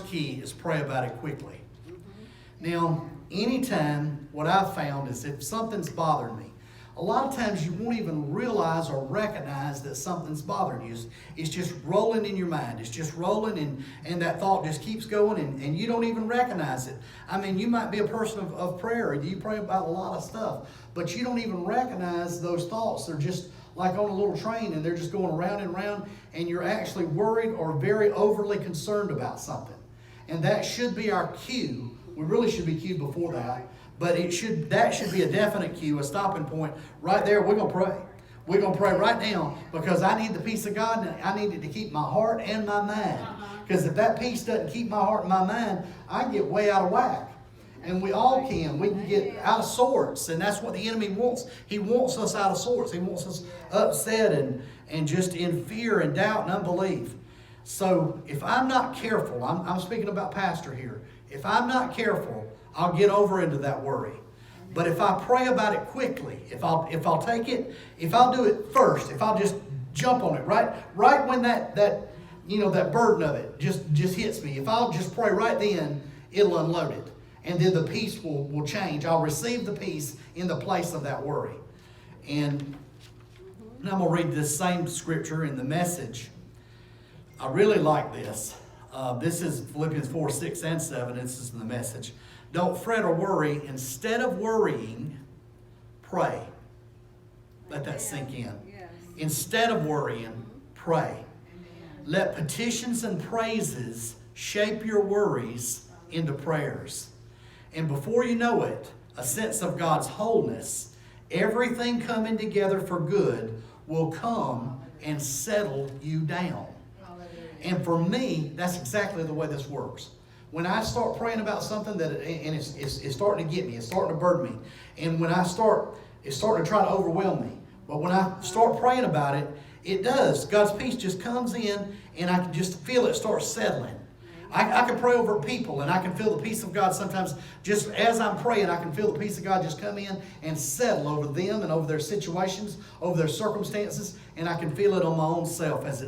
key is pray about it quickly. Now, anytime, what I've found is if something's bothering me, a lot of times you won't even realize or recognize that something's bothering you. It's just rolling in your mind. It's just rolling, and that thought just keeps going, and you don't even recognize it. I mean, you might be a person of prayer, and you pray about a lot of stuff, but you don't even recognize those thoughts. They're just like on a little train, and they're just going around and around, and you're actually worried or very overly concerned about something. And that should be our cue. We really should be cued before that. But that should be a definite cue, a stopping point. Right there, we're going to pray. We're going to pray right now because I need the peace of God, and I need it to keep my heart and my mind. Because if that peace doesn't keep my heart and my mind, I get way out of whack. And we all can. We can get out of sorts, and that's what the enemy wants. He wants us out of sorts. He wants us upset and just in fear and doubt and unbelief. So if I'm not careful, I'm speaking about pastor here. If I'm not careful, I'll get over into that worry. But if I pray about it quickly, if I'll do it first, if I'll just jump on it right when that burden of it just hits me, if I'll just pray right then, it'll unload it. And then the peace will change. I'll receive the peace in the place of that worry. And I'm going to read this same scripture in the Message. I really like this. This is Philippians 4, 6, and 7. This is in the Message. Don't fret or worry. Instead of worrying, pray. Let that sink in. Yes. Instead of worrying, pray. Amen. Let petitions and praises shape your worries into prayers. And before you know it, a sense of God's wholeness, everything coming together for good, will come and settle you down. And for me, that's exactly the way this works. When I start praying about something and it's starting to get me, it's starting to burden me, and when it's starting to try to overwhelm me. But when I start praying about it, it does. God's peace just comes in, and I can just feel it start settling. I can pray over people, and I can feel the peace of God sometimes. Just as I'm praying, I can feel the peace of God just come in and settle over them and over their situations, over their circumstances, and I can feel it on my own self as it